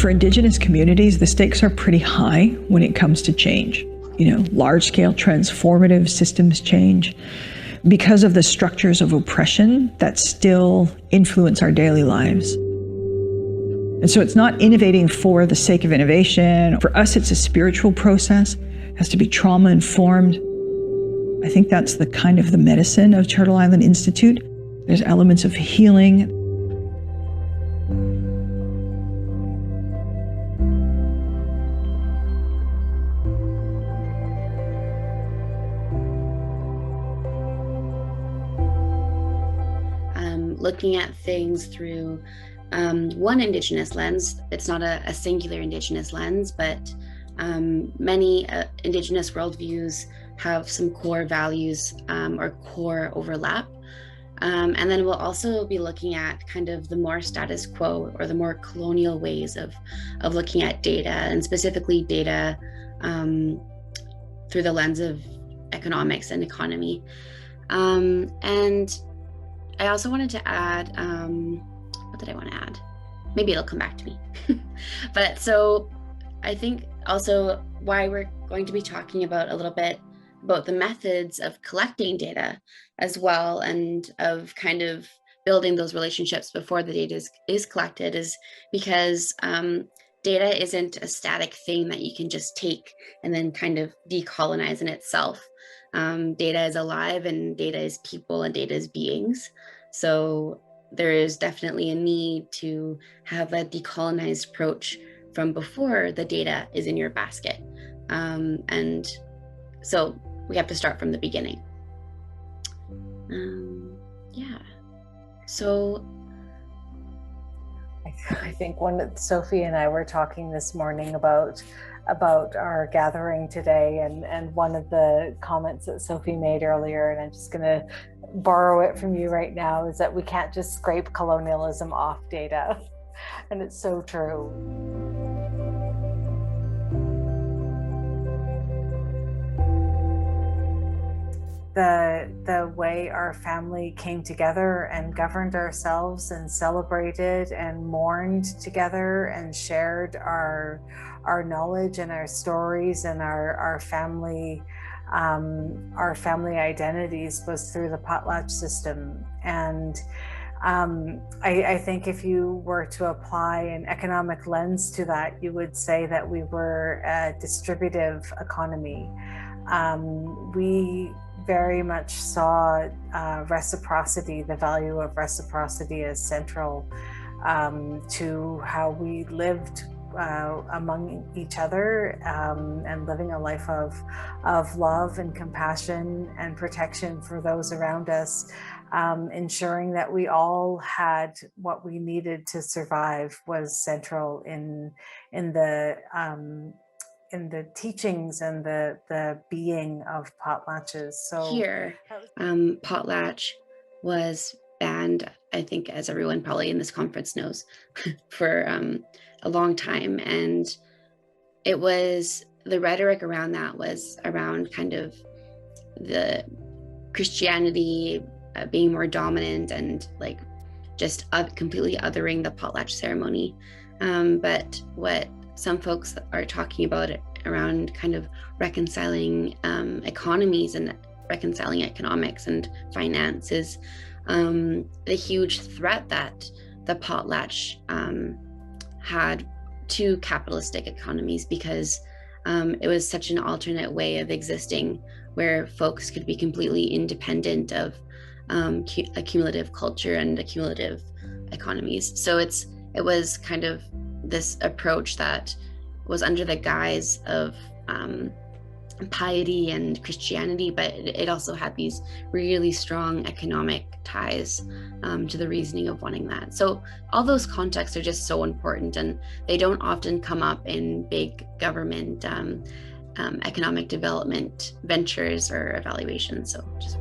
For Indigenous communities, the stakes are pretty high when it comes to change. Large-scale transformative systems change because of the structures of oppression that still influence our daily lives. And so it's not innovating for the sake of innovation. For us, it's a spiritual process. It has to be trauma-informed. I think that's the kind of the medicine of Turtle Island Institute. There's elements of healing. Looking at things through one Indigenous lens. It's not a singular Indigenous lens, but many Indigenous worldviews have some core values or core overlap. And then we'll also be looking at kind of the more status quo or the more colonial ways of looking at data, and specifically data through the lens of economics and economy. And I also wanted to add, what did I want to add? Maybe it'll come back to me. But so I think also why we're going to be talking about a little bit about the methods of collecting data as well, and of kind of building those relationships before the data is collected, is because data isn't a static thing that you can just take and then kind of decolonize in itself. Data is alive, and data is people, and data is beings. So there is definitely a need to have a decolonized approach from before the data is in your basket. And so we have to start from the beginning. Yeah. So I think Sophie and I were talking this morning about our gathering today, and one of the comments that Sophie made earlier, and I'm just going to borrow it from you right now, is that we can't just scrape colonialism off data. And it's so true. The way our family came together and governed ourselves and celebrated and mourned together and shared our knowledge and our stories and our family identities was through the potlatch system. And I think if you were to apply an economic lens to that, you would say that we were a distributive economy. We very much saw reciprocity, the value of reciprocity, as central to how we lived among each other, and living a life of love and compassion and protection for those around us, ensuring that we all had what we needed to survive was central in the teachings and the being of potlatches. So here, potlatch was banned, I think, as everyone probably in this conference knows, for a long time. And it was, the rhetoric around that was around kind of the Christianity being more dominant, and like just completely othering the potlatch ceremony. But what some folks are talking about it around kind of reconciling economies and reconciling economics and finance is the huge threat that the potlatch had to capitalistic economies, because it was such an alternate way of existing where folks could be completely independent of accumulative culture and accumulative economies. So it was kind of this approach that was under the guise of piety and Christianity, but it also had these really strong economic ties to the reasoning of wanting that. So all those contexts are just so important, and they don't often come up in big government economic development ventures or evaluations. So just